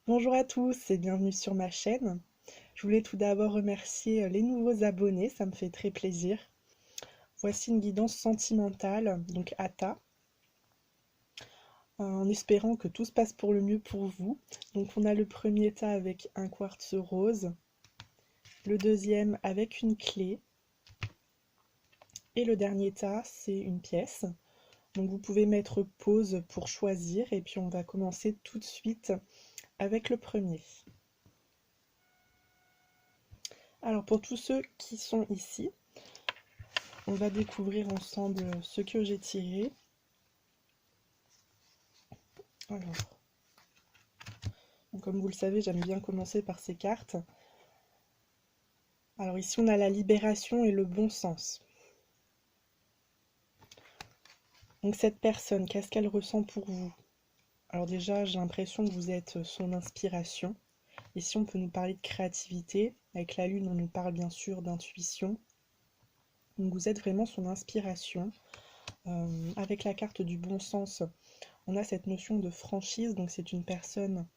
Bonjour à tous et bienvenue sur ma chaîne. Je voulais tout d'abord remercier les nouveaux abonnés, ça me fait très plaisir. Voici une guidance sentimentale, donc Atta, en espérant que tout se passe pour le mieux pour vous. Donc on a le premier tas avec un quartz rose, le deuxième avec une clé, et le dernier tas c'est une pièce. Donc vous pouvez mettre pause pour choisir et puis on va commencer tout de suite avec le premier. Alors pour tous ceux qui sont ici, on va découvrir ensemble ce que j'ai tiré. Alors, comme vous le savez, j'aime bien commencer par ces cartes. Alors ici, on a la libération et le bon sens. Donc cette personne, qu'est-ce qu'elle ressent pour vous? Alors déjà, j'ai l'impression que vous êtes son inspiration. Ici, on peut nous parler de créativité. Avec la lune, on nous parle bien sûr d'intuition. Donc vous êtes vraiment son inspiration. Avec la carte du bon sens, on a cette notion de franchise. Donc c'est une personne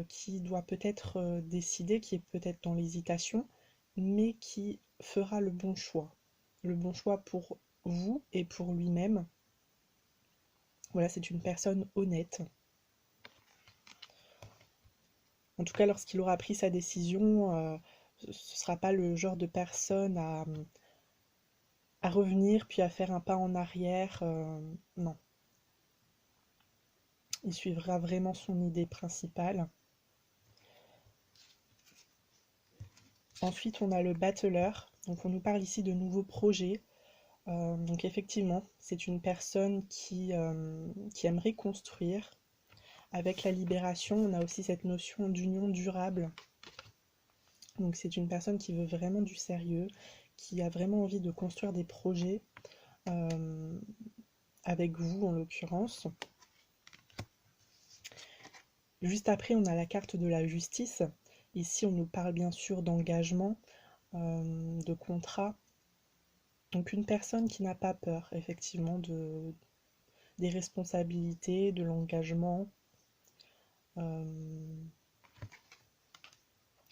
qui doit peut-être décider, qui est peut-être dans l'hésitation, mais qui fera le bon choix. Le bon choix pour vous et pour lui-même. Voilà, c'est une personne honnête. En tout cas, lorsqu'il aura pris sa décision, ce ne sera pas le genre de personne à revenir puis à faire un pas en arrière. Non. Il suivra vraiment son idée principale. Ensuite, on a le battleur. Donc, on nous parle ici de nouveaux projets. Donc effectivement, c'est une personne qui aimerait construire. Avec la libération, on a aussi cette notion d'union durable. Donc c'est une personne qui veut vraiment du sérieux, qui a vraiment envie de construire des projets avec vous en l'occurrence. Juste après, on a la carte de la justice. Ici, on nous parle bien sûr d'engagement, de contrat. Donc une personne qui n'a pas peur, effectivement, des responsabilités, de l'engagement.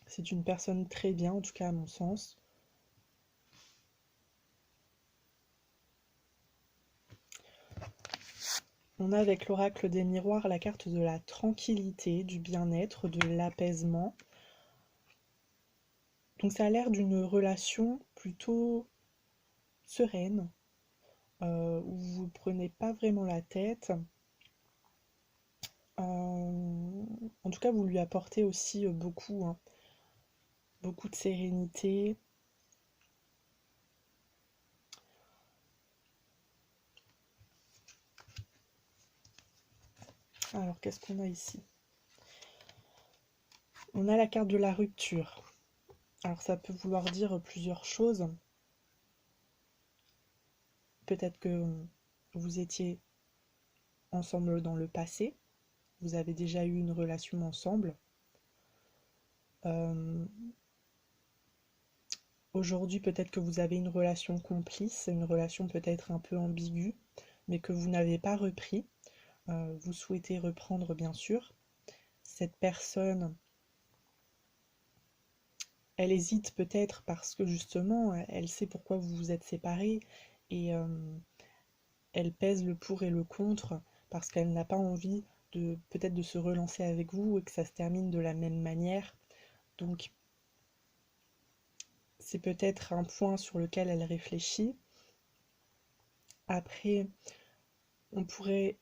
C'est une personne très bien, en tout cas à mon sens. On a avec l'oracle des miroirs la carte de la tranquillité, du bien-être, de l'apaisement. Donc ça a l'air d'une relation plutôt sereine, où vous ne prenez pas vraiment la tête. En tout cas, vous lui apportez aussi beaucoup, hein, beaucoup de sérénité. Alors, qu'est-ce qu'on a ici? On a la carte de la rupture. Alors, ça peut vouloir dire plusieurs choses. Peut-être que vous étiez ensemble dans le passé, vous avez déjà eu une relation ensemble. Aujourd'hui, peut-être que vous avez une relation complice, une relation peut-être un peu ambiguë, mais que vous n'avez pas repris. Vous souhaitez reprendre, bien sûr. Cette personne, elle hésite peut-être parce que justement, elle sait pourquoi vous vous êtes séparés et elle pèse le pour et le contre parce qu'elle n'a pas envie de peut-être de se relancer avec vous et que ça se termine de la même manière. Donc c'est peut-être un point sur lequel elle réfléchit. Après, on pourrait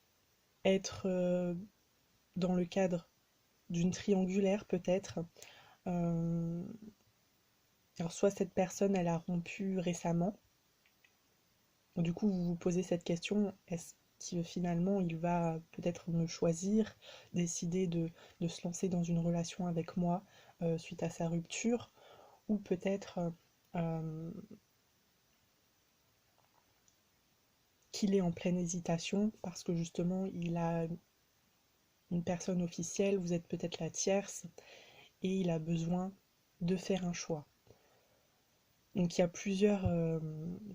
être dans le cadre d'une triangulaire peut-être. Euh, alors soit cette personne, elle a rompu récemment. Du coup, vous vous posez cette question, est-ce que finalement il va peut-être me choisir, décider de se lancer dans une relation avec moi suite à sa rupture, ou peut-être qu'il est en pleine hésitation parce que justement il a une personne officielle, vous êtes peut-être la tierce, et il a besoin de faire un choix. Donc il y a plusieurs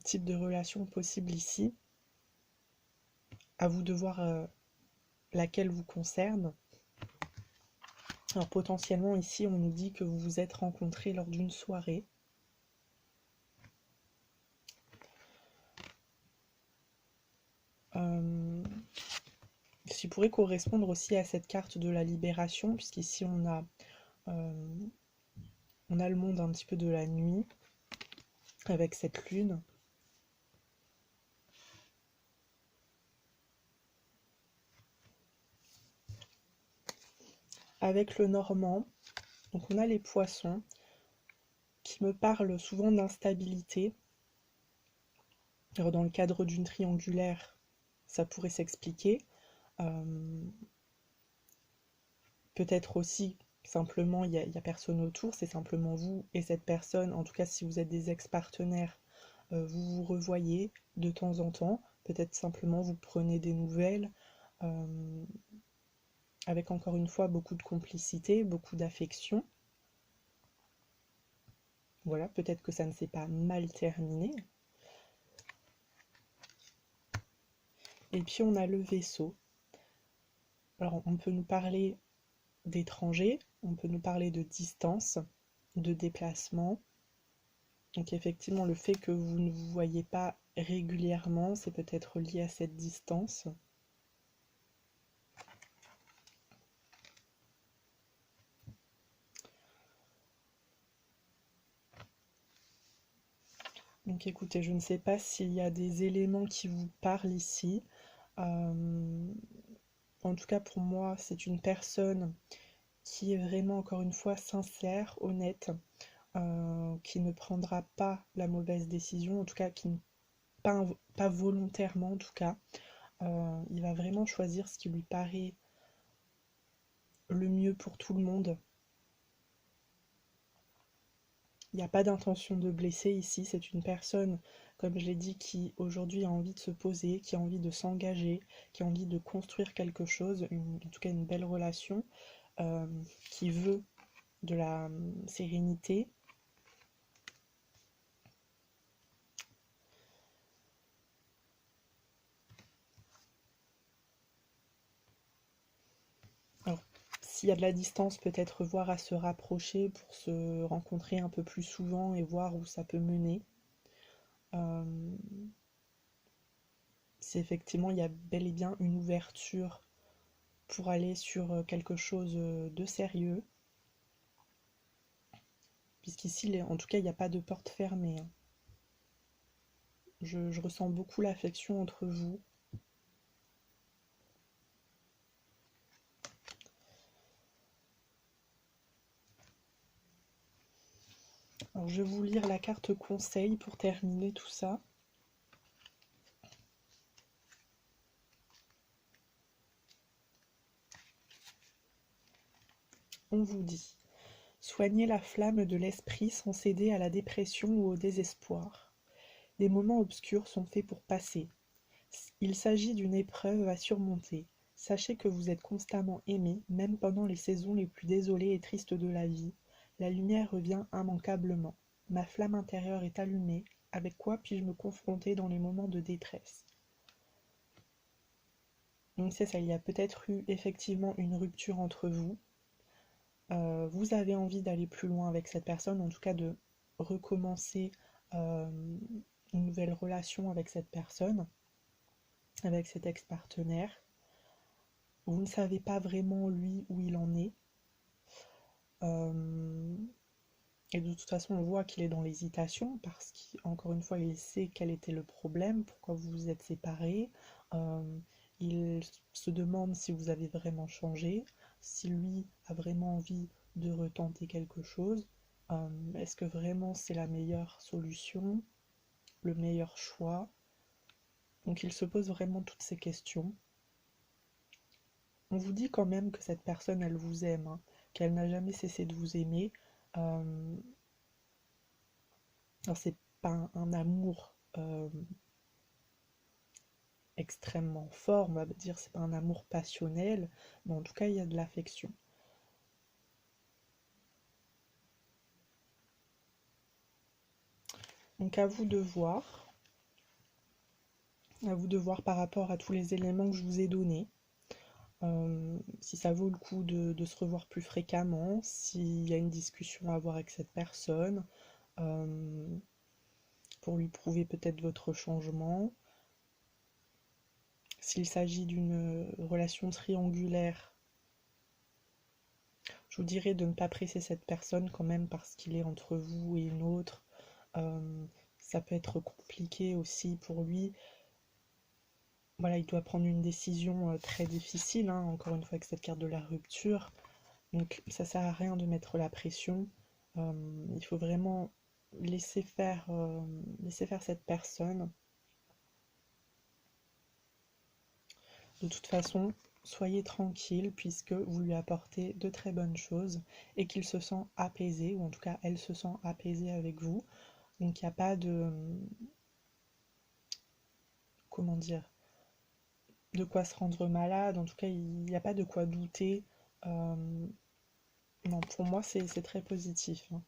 types de relations possibles ici. À vous de voir laquelle vous concerne. Alors potentiellement ici on nous dit que vous vous êtes rencontrés lors d'une soirée. Ce qui pourrait correspondre aussi à cette carte de la libération, puisqu'ici on a le monde un petit peu de la nuit, avec cette lune. Avec le Normand, donc on a les poissons, qui me parlent souvent d'instabilité. Alors dans le cadre d'une triangulaire, ça pourrait s'expliquer. Peut-être aussi, simplement, il y a personne autour, c'est simplement vous et cette personne. En tout cas, si vous êtes des ex-partenaires, vous vous revoyez de temps en temps. Peut-être simplement vous prenez des nouvelles, avec encore une fois beaucoup de complicité, beaucoup d'affection. Voilà, peut-être que ça ne s'est pas mal terminé. Et puis on a le vaisseau. Alors on peut nous parler d'étrangers, on peut nous parler de distance, de déplacement. Donc effectivement, le fait que vous ne vous voyez pas régulièrement, c'est peut-être lié à cette distance. Donc écoutez, je ne sais pas s'il y a des éléments qui vous parlent ici. En tout cas, pour moi, c'est une personne qui est vraiment, encore une fois, sincère, honnête, qui ne prendra pas la mauvaise décision, en tout cas, qui pas volontairement, en tout cas. Il va vraiment choisir ce qui lui paraît le mieux pour tout le monde. Il n'y a pas d'intention de blesser ici, c'est une personne, comme je l'ai dit, qui aujourd'hui a envie de se poser, qui a envie de s'engager, qui a envie de construire quelque chose, en tout cas une belle relation, qui veut de la sérénité. Alors, s'il y a de la distance, peut-être voir à se rapprocher pour se rencontrer un peu plus souvent et voir où ça peut mener. Si effectivement il y a bel et bien une ouverture pour aller sur quelque chose de sérieux, puisqu'ici, en tout cas, il n'y a pas de porte fermée. Je ressens beaucoup l'affection entre vous. Alors, je vais vous lire la carte conseil pour terminer tout ça. On vous dit: soignez la flamme de l'esprit sans céder à la dépression ou au désespoir. Les moments obscurs sont faits pour passer. Il s'agit d'une épreuve à surmonter. Sachez que vous êtes constamment aimé, même pendant les saisons les plus désolées et tristes de la vie. La lumière revient immanquablement. Ma flamme intérieure est allumée. Avec quoi puis-je me confronter dans les moments de détresse? Donc c'est ça, il y a peut-être eu effectivement une rupture entre vous. Vous avez envie d'aller plus loin avec cette personne, en tout cas de recommencer une nouvelle relation avec cette personne, avec cet ex-partenaire. Vous ne savez pas vraiment lui où il en est. Et de toute façon, on voit qu'il est dans l'hésitation parce qu'encore une fois, il sait quel était le problème, pourquoi vous vous êtes séparés. Il se demande si vous avez vraiment changé, si lui a vraiment envie de retenter quelque chose. Est-ce que vraiment c'est la meilleure solution, le meilleur choix? Donc il se pose vraiment toutes ces questions. On vous dit quand même que cette personne, elle vous aime, hein, qu'elle n'a jamais cessé de vous aimer. Alors c'est pas un amour extrêmement fort, on va dire, c'est pas un amour passionnel, mais en tout cas il y a de l'affection. Donc à vous de voir par rapport à tous les éléments que je vous ai donnés. si ça vaut le coup de se revoir plus fréquemment, s'il y a une discussion à avoir avec cette personne, pour lui prouver peut-être votre changement. S'il s'agit d'une relation triangulaire, je vous dirais de ne pas presser cette personne quand même parce qu'il est entre vous et une autre. Ça peut être compliqué aussi pour lui. Voilà, il doit prendre une décision très difficile, hein, encore une fois avec cette carte de la rupture. Donc ça sert à rien de mettre la pression. Il faut vraiment laisser faire cette personne. De toute façon, soyez tranquille puisque vous lui apportez de très bonnes choses et qu'il se sent apaisé, ou en tout cas elle se sent apaisée avec vous. Donc il n'y a pas de... Comment dire? De quoi se rendre malade, en tout cas il n'y a pas de quoi douter. Non, pour moi c'est très positif, hein.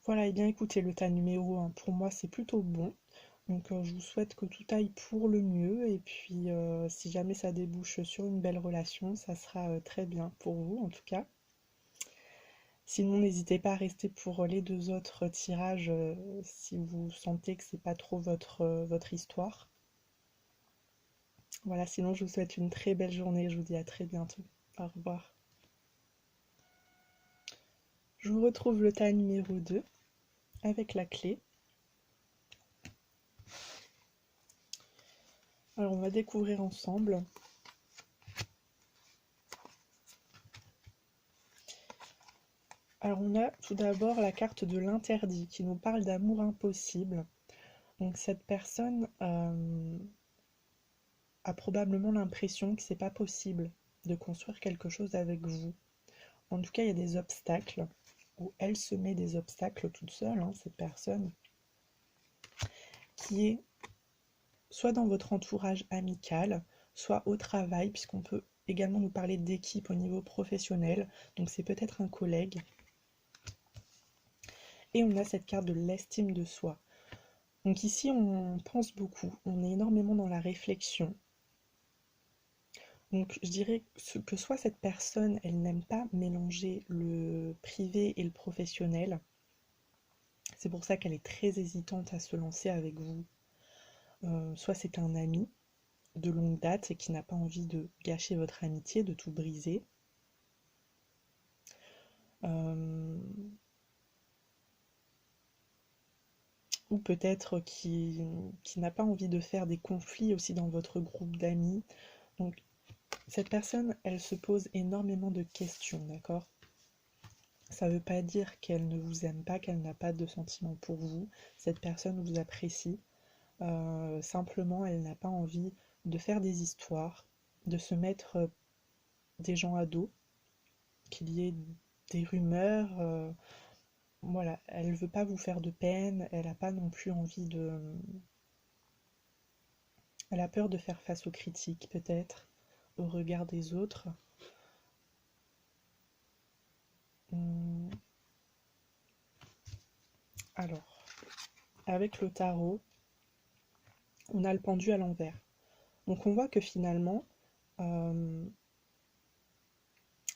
Voilà, et bien écoutez, le tas numéro 1 pour moi c'est plutôt bon. Donc je vous souhaite que tout aille pour le mieux et puis si jamais ça débouche sur une belle relation, ça sera très bien pour vous en tout cas. Sinon, n'hésitez pas à rester pour les 2 autres tirages si vous sentez que c'est pas trop votre histoire. Voilà, sinon je vous souhaite une très belle journée, je vous dis à très bientôt. Au revoir. Je vous retrouve le tas numéro 2 avec la clé. Alors on va découvrir ensemble. Alors on a tout d'abord la carte de l'interdit qui nous parle d'amour impossible. Donc cette personne a probablement l'impression que c'est pas possible de construire quelque chose avec vous. En tout cas, il y a des obstacles, ou elle se met des obstacles toute seule, hein, cette personne, qui est soit dans votre entourage amical, soit au travail, puisqu'on peut également nous parler d'équipe au niveau professionnel, donc c'est peut-être un collègue. Et on a cette carte de l'estime de soi. Donc ici, on pense beaucoup, on est énormément dans la réflexion. Donc je dirais que soit cette personne, elle n'aime pas mélanger le privé et le professionnel. C'est pour ça qu'elle est très hésitante à se lancer avec vous. Soit c'est un ami de longue date et qui n'a pas envie de gâcher votre amitié, de tout briser. Ou peut-être qui n'a pas envie de faire des conflits aussi dans votre groupe d'amis. Donc cette personne, elle se pose énormément de questions, d'accord? Ça ne veut pas dire qu'elle ne vous aime pas, qu'elle n'a pas de sentiments pour vous. Cette personne vous apprécie. Simplement, elle n'a pas envie de faire des histoires, de se mettre des gens à dos, qu'il y ait des rumeurs. Voilà, elle ne veut pas vous faire de peine, elle n'a pas non plus envie de... Elle a peur de faire face aux critiques, peut-être, au regard des autres. Alors, avec le tarot, on a le pendu à l'envers. Donc on voit que finalement,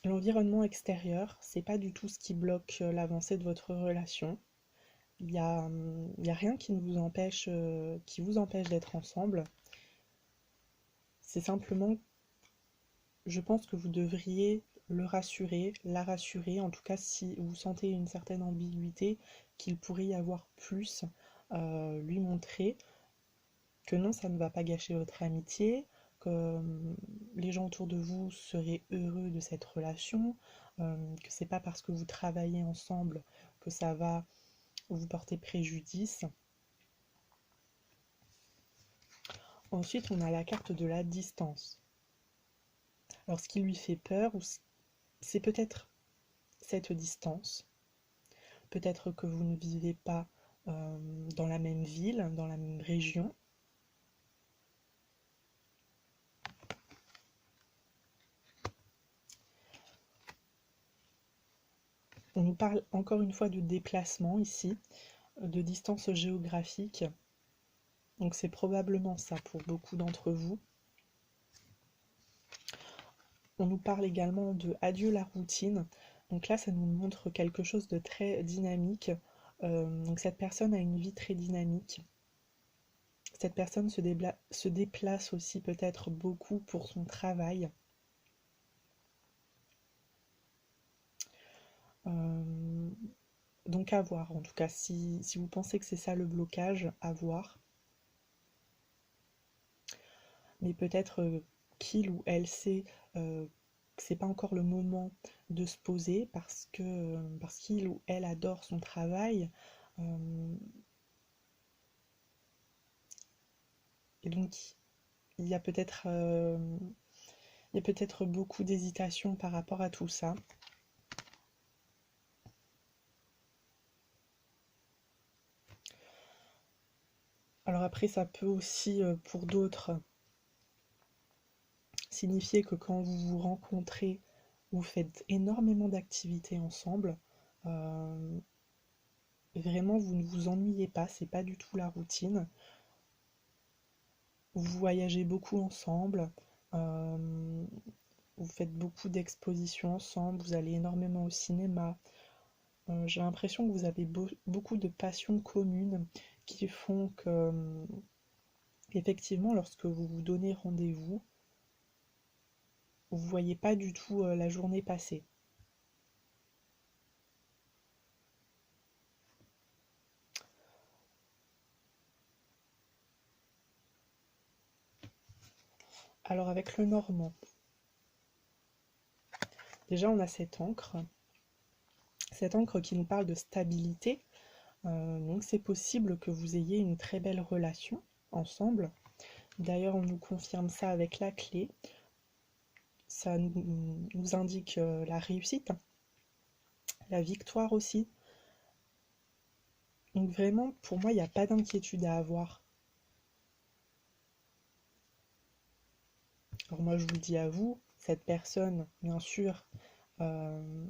l'environnement extérieur, c'est pas du tout ce qui bloque l'avancée de votre relation. Il n'y a, rien qui vous empêche d'être ensemble. C'est simplement, je pense que vous devriez le rassurer, la rassurer, en tout cas si vous sentez une certaine ambiguïté, qu'il pourrait y avoir plus, lui montrer que non, ça ne va pas gâcher votre amitié, que les gens autour de vous seraient heureux de cette relation, que c'est pas parce que vous travaillez ensemble que ça va vous porter préjudice. Ensuite, on a la carte de la distance. Alors, ce qui lui fait peur, c'est peut-être cette distance. Peut-être que vous ne vivez pas dans la même ville, dans la même région. On nous parle encore une fois de déplacement ici, de distance géographique. Donc c'est probablement ça pour beaucoup d'entre vous. On nous parle également de adieu la routine. Donc là, ça nous montre quelque chose de très dynamique. Donc cette personne a une vie très dynamique. Cette personne se déplace aussi peut-être beaucoup pour son travail. Donc à voir, en tout cas, si vous pensez que c'est ça le blocage, à voir. Mais peut-être qu'il ou elle sait que c'est pas encore le moment de se poser parce qu'il ou elle adore son travail. Et donc il y a peut-être beaucoup d'hésitation par rapport à tout ça. Alors après, ça peut aussi, pour d'autres, signifier que quand vous vous rencontrez, vous faites énormément d'activités ensemble. Euh, Vraiment, vous ne vous ennuyez pas, c'est pas du tout la routine. Vous voyagez beaucoup ensemble, euh, vous faites beaucoup d'expositions ensemble, vous allez énormément au cinéma. J'ai l'impression que vous avez beaucoup de passions communes qui font que, effectivement, lorsque vous vous donnez rendez-vous, vous ne voyez pas du tout la journée passer. Alors avec le normand, déjà on a cette encre qui nous parle de stabilité. Donc c'est possible que vous ayez une très belle relation ensemble. D'ailleurs on nous confirme ça avec la clé. Ça nous indique la réussite, la victoire aussi. Donc vraiment, pour moi, il n'y a pas d'inquiétude à avoir. Alors moi, je vous le dis à vous, cette personne, bien sûr, euh,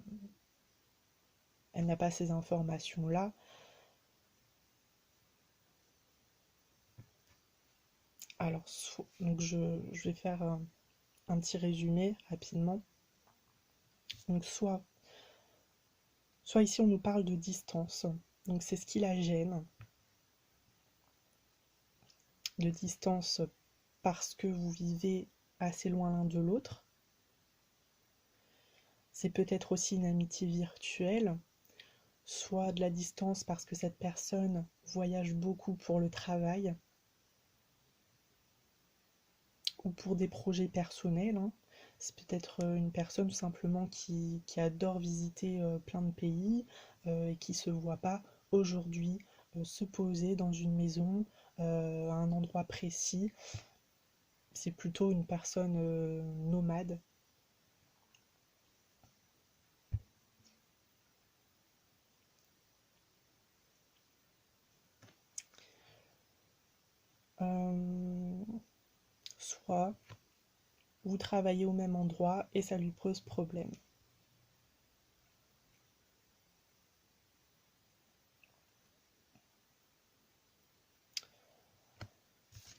elle n'a pas ces informations-là. Alors, donc je vais faire un petit résumé rapidement. Donc soit ici on nous parle de distance, donc c'est ce qui la gêne, de distance parce que vous vivez assez loin l'un de l'autre. C'est peut-être aussi une amitié virtuelle, soit de la distance parce que cette personne voyage beaucoup pour le travail ou pour des projets personnels, hein. C'est peut-être une personne tout simplement qui adore visiter plein de pays et qui ne se voit pas aujourd'hui se poser dans une maison à un endroit précis. C'est plutôt une personne nomade. Euh, Soit vous travaillez au même endroit et ça lui pose problème.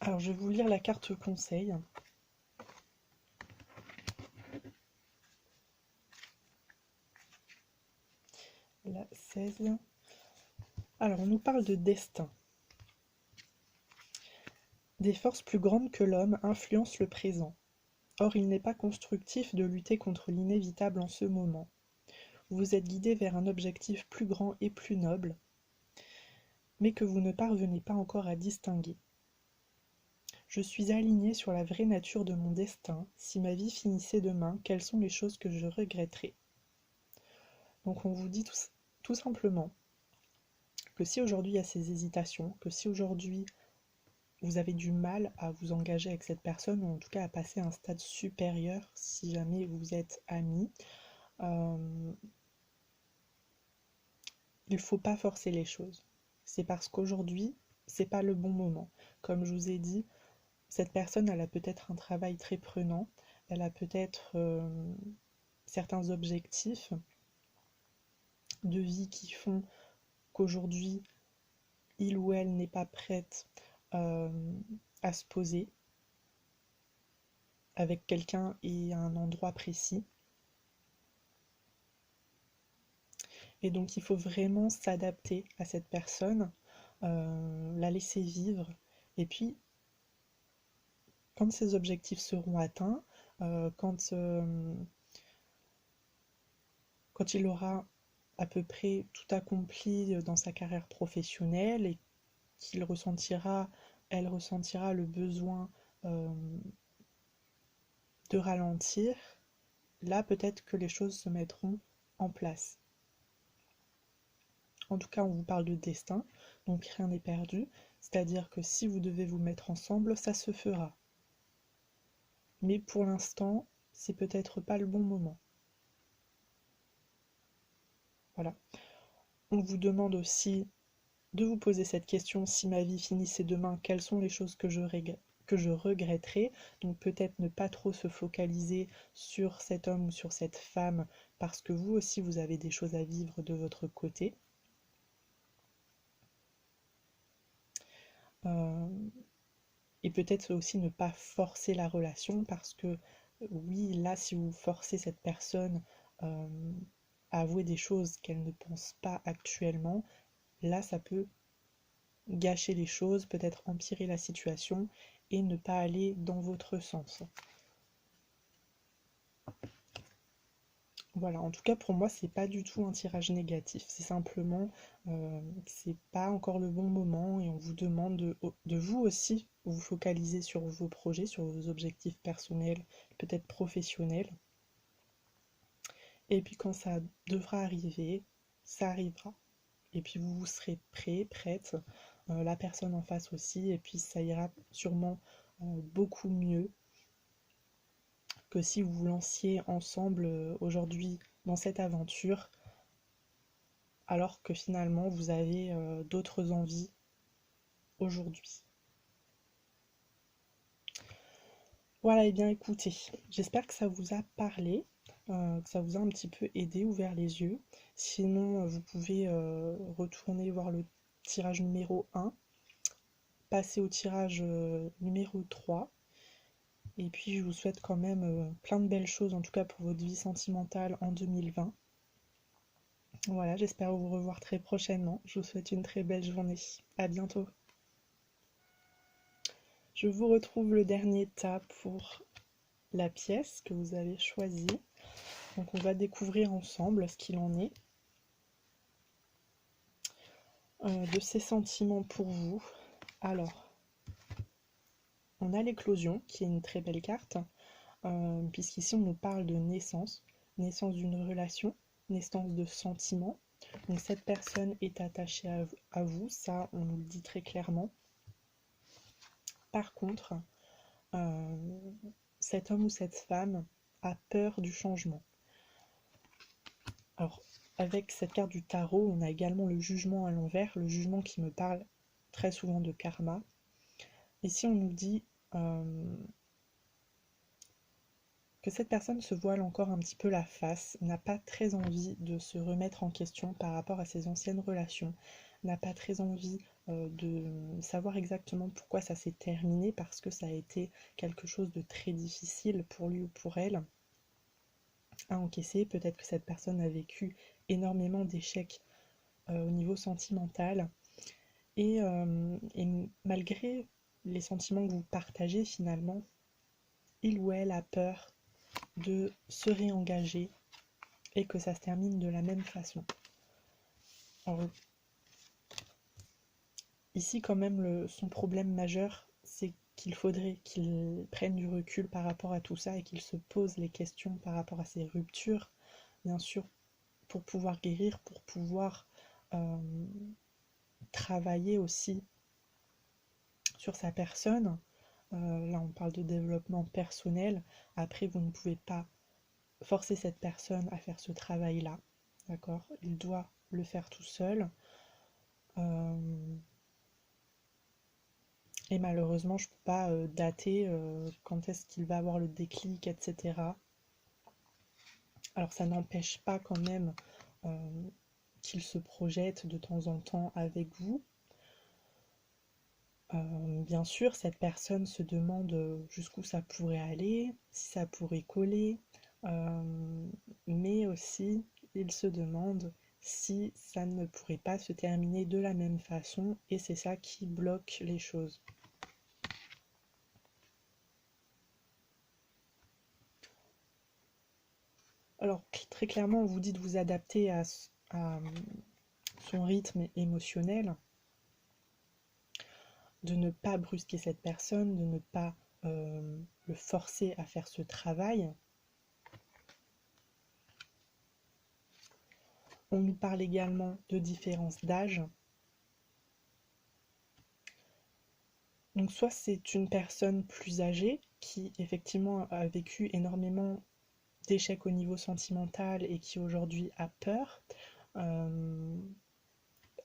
Alors je vais vous lire la carte conseil. La 16. Alors on nous parle de destin. Des forces plus grandes que l'homme influencent le présent. Or il n'est pas constructif de lutter contre l'inévitable en ce moment. Vous êtes guidé vers un objectif plus grand et plus noble, mais que vous ne parvenez pas encore à distinguer. Je suis aligné sur la vraie nature de mon destin. Si ma vie finissait demain, quelles sont les choses que je regretterais? Donc on vous dit tout simplement que si aujourd'hui il y a ces hésitations, que si aujourd'hui vous avez du mal à vous engager avec cette personne, ou en tout cas à passer à un stade supérieur si jamais vous êtes amis, euh, il ne faut pas forcer les choses. C'est parce qu'aujourd'hui, c'est pas le bon moment. Comme je vous ai dit, cette personne, elle a peut-être un travail très prenant, elle a peut-être certains objectifs de vie qui font qu'aujourd'hui, il ou elle n'est pas prête euh, à se poser. avec quelqu'un et à un endroit précis. Et donc il faut vraiment s'adapter à cette personne, la laisser vivre. Et puis, quand ses objectifs seront atteints, quand il aura à peu près tout accompli dans sa carrière professionnelle et qu'il ressentira, elle ressentira le besoin de ralentir, là peut-être que les choses se mettront en place. En tout cas, on vous parle de destin, donc rien n'est perdu. C'est-à-dire que si vous devez vous mettre ensemble, ça se fera. Mais pour l'instant, c'est peut-être pas le bon moment. Voilà. On vous demande aussi de vous poser cette question: si ma vie finissait demain, quelles sont les choses que je regretterais? Donc peut-être ne pas trop se focaliser sur cet homme ou sur cette femme, parce que vous aussi, vous avez des choses à vivre de votre côté. Et peut-être aussi ne pas forcer la relation, parce que oui, là, si vous forcez cette personne à avouer des choses qu'elle ne pense pas actuellement, là, ça peut gâcher les choses, peut-être empirer la situation et ne pas aller dans votre sens. Voilà, en tout cas pour moi, c'est pas du tout un tirage négatif, c'est simplement que c'est pas encore le bon moment et on vous demande de vous aussi vous focaliser sur vos projets, sur vos objectifs personnels, peut-être professionnels. Et puis quand ça devra arriver, ça arrivera. Et puis vous serez prêt, prête, la personne en face aussi, et puis ça ira sûrement beaucoup mieux que si vous vous lanciez ensemble aujourd'hui dans cette aventure, alors que finalement vous avez d'autres envies aujourd'hui. Voilà, et bien écoutez, j'espère que ça vous a parlé, que ça vous a un petit peu aidé, ouvert les yeux. Sinon, vous pouvez retourner voir le tirage numéro 1, passer au tirage numéro 3. Et puis je vous souhaite quand même plein de belles choses, en tout cas pour votre vie sentimentale en 2020. Voilà, j'espère vous revoir très prochainement. Je vous souhaite une très belle journée. À bientôt. Je vous retrouve le dernier tas pour la pièce que vous avez choisie. Donc on va découvrir ensemble ce qu'il en est de ces sentiments pour vous. Alors, on a l'éclosion, qui est une très belle carte, puisqu'ici on nous parle de naissance, naissance d'une relation, naissance de sentiments. Donc cette personne est attachée à vous, ça on nous le dit très clairement. Par contre, cet homme ou cette femme a peur du changement. Alors, avec cette carte du tarot, on a également le jugement à l'envers, le jugement qui me parle très souvent de karma. Ici, on nous dit que cette personne se voile encore un petit peu la face, n'a pas très envie de se remettre en question par rapport à ses anciennes relations, n'a pas très envie de savoir exactement pourquoi ça s'est terminé, parce que ça a été quelque chose de très difficile pour lui ou pour elle à encaisser. Peut-être que cette personne a vécu énormément d'échecs au niveau sentimental, et malgré les sentiments que vous partagez, finalement, il ou elle a peur de se réengager et que ça se termine de la même façon. Alors, ici quand même son problème majeur, c'est qu'il faudrait qu'il prenne du recul par rapport à tout ça et qu'il se pose les questions par rapport à ces ruptures, bien sûr, pour pouvoir guérir, pour pouvoir travailler aussi sur sa personne. Là on parle de développement personnel. Après, vous ne pouvez pas forcer cette personne à faire ce travail-là, d'accord? Il doit le faire tout seul. Et malheureusement, je ne peux pas dater quand est-ce qu'il va avoir le déclic, etc. Alors ça n'empêche pas quand même qu'il se projette de temps en temps avec vous. Bien sûr, cette personne se demande jusqu'où ça pourrait aller, si ça pourrait coller, mais aussi il se demande si ça ne pourrait pas se terminer de la même façon, et c'est ça qui bloque les choses. Alors, très clairement, on vous dit de vous adapter à son rythme émotionnel, de ne pas brusquer cette personne, de ne pas le forcer à faire ce travail. On nous parle également de différence d'âge. Donc soit c'est une personne plus âgée qui effectivement a vécu énormément d'échecs au niveau sentimental et qui aujourd'hui a peur,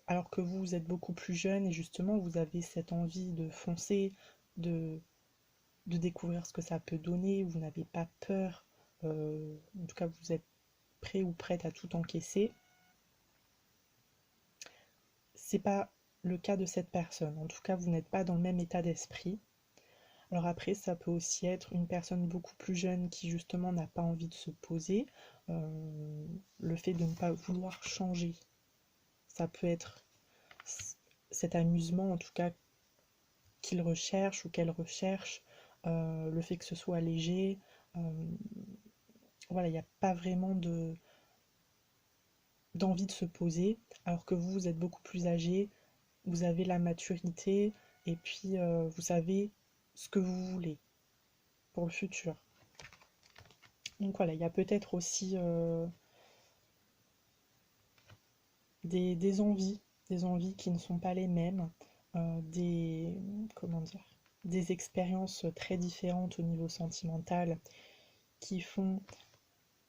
alors que vous êtes beaucoup plus jeune et justement vous avez cette envie de foncer, de, de découvrir ce que ça peut donner, vous n'avez pas peur, en tout cas vous êtes prêt ou prête à tout encaisser. C'est pas le cas de cette personne, en tout cas vous n'êtes pas dans le même état d'esprit. Alors après, ça peut aussi être une personne beaucoup plus jeune qui justement n'a pas envie de se poser. Le fait de ne pas vouloir changer, ça peut être cet amusement en tout cas qu'il recherche ou qu'elle recherche, le fait que ce soit léger. Voilà, il n'y a pas vraiment d'envie de se poser, alors que vous êtes beaucoup plus âgé, vous avez la maturité et puis vous savez ce que vous voulez pour le futur. Donc voilà, il y a peut-être aussi des envies qui ne sont pas les mêmes, comment dire, des expériences très différentes au niveau sentimental qui font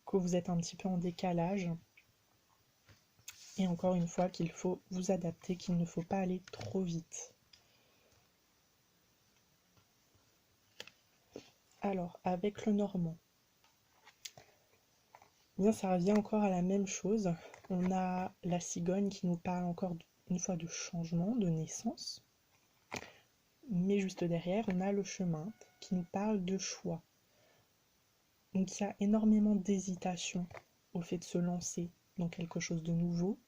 que vous êtes un petit peu en décalage. Et encore une fois, qu'il faut vous adapter, qu'il ne faut pas aller trop vite. Alors, avec le normand, bien, ça revient encore à la même chose. On a la cigogne qui nous parle encore une fois de changement, de naissance. Mais juste derrière, on a le chemin qui nous parle de choix. Donc il y a énormément d'hésitation au fait de se lancer dans quelque chose de nouveau.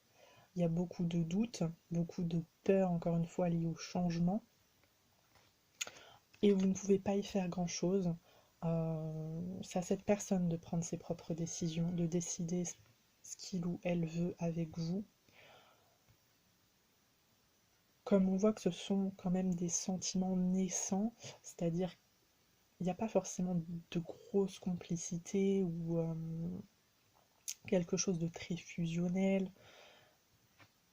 Il y a beaucoup de doutes, beaucoup de peur, encore une fois, liées au changement. Et vous ne pouvez pas y faire grand-chose. C'est à cette personne de prendre ses propres décisions, de décider ce qu'il ou elle veut avec vous. Comme on voit que ce sont quand même des sentiments naissants, c'est-à-dire qu'il n'y a pas forcément de grosse complicité ou quelque chose de très fusionnel.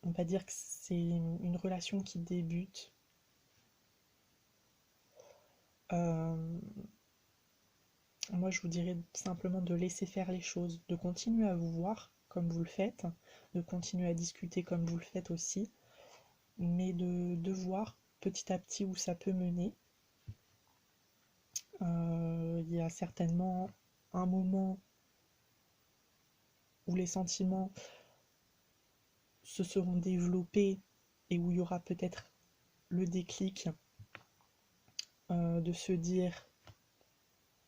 On va dire que c'est une relation qui débute. Moi, je vous dirais simplement de laisser faire les choses, de continuer à vous voir comme vous le faites, de continuer à discuter comme vous le faites aussi, mais de voir petit à petit où ça peut mener. Il y a certainement un moment où les sentiments se seront développés et où il y aura peut-être le déclic de se dire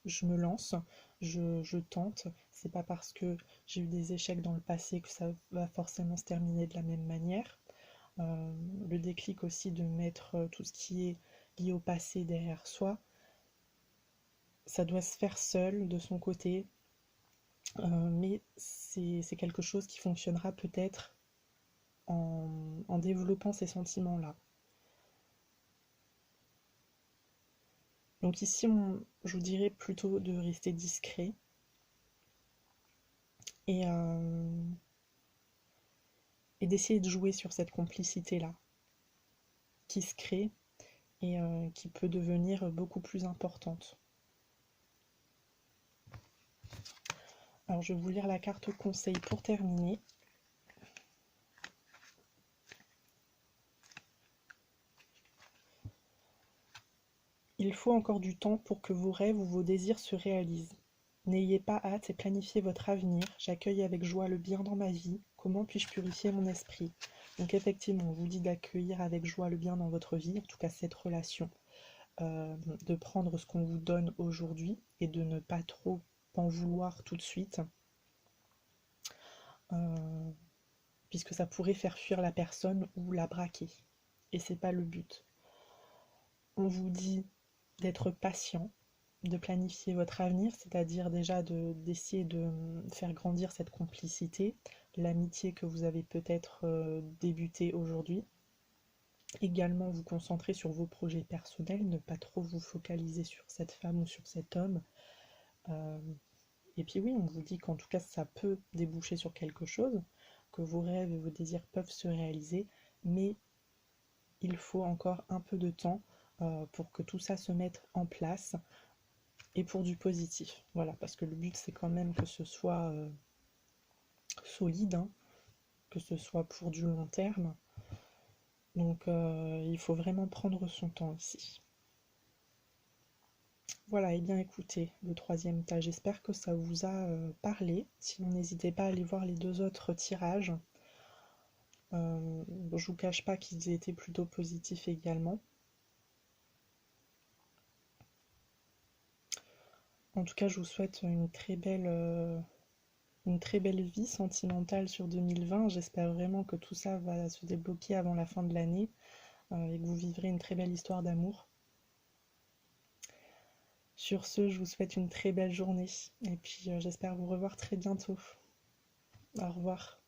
je me lance, je tente. C'est pas parce que j'ai eu des échecs dans le passé que ça va forcément se terminer de la même manière. Le déclic aussi de mettre tout ce qui est lié au passé derrière soi, ça doit se faire seul de son côté, mais c'est quelque chose qui fonctionnera peut-être en développant ces sentiments-là. Donc ici, je vous dirais plutôt de rester discret et, et d'essayer de jouer sur cette complicité-là qui se crée et qui peut devenir beaucoup plus importante. Alors je vais vous lire la carte conseil pour terminer. Il faut encore du temps pour que vos rêves ou vos désirs se réalisent. N'ayez pas hâte et planifiez votre avenir. J'accueille avec joie le bien dans ma vie. Comment puis-je purifier mon esprit? Donc effectivement, on vous dit d'accueillir avec joie le bien dans votre vie, en tout cas cette relation, de prendre ce qu'on vous donne aujourd'hui et de ne pas trop en vouloir tout de suite, euh, puisque ça pourrait faire fuir la personne ou la braquer. Et c'est pas le but. On vous dit d'être patient, de planifier votre avenir, c'est-à-dire déjà d'essayer de faire grandir cette complicité, l'amitié que vous avez peut-être débuté aujourd'hui. Également vous concentrer sur vos projets personnels, ne pas trop vous focaliser sur cette femme ou sur cet homme. Euh, et puis oui, on vous dit qu'en tout cas ça peut déboucher sur quelque chose, que vos rêves et vos désirs peuvent se réaliser, mais il faut encore un peu de temps pour que tout ça se mette en place et pour du positif. Voilà, parce que le but c'est quand même que ce soit solide, hein, que ce soit pour du long terme. Donc il faut vraiment prendre son temps ici. Voilà, et bien écoutez, le troisième tas, j'espère que ça vous a parlé. Sinon, n'hésitez pas à aller voir les deux autres tirages. Je vous cache pas qu'ils étaient plutôt positifs également. En tout cas, je vous souhaite une très belle vie sentimentale sur 2020. J'espère vraiment que tout ça va se débloquer avant la fin de l'année et que vous vivrez une très belle histoire d'amour. Sur ce, je vous souhaite une très belle journée et puis j'espère vous revoir très bientôt. Au revoir.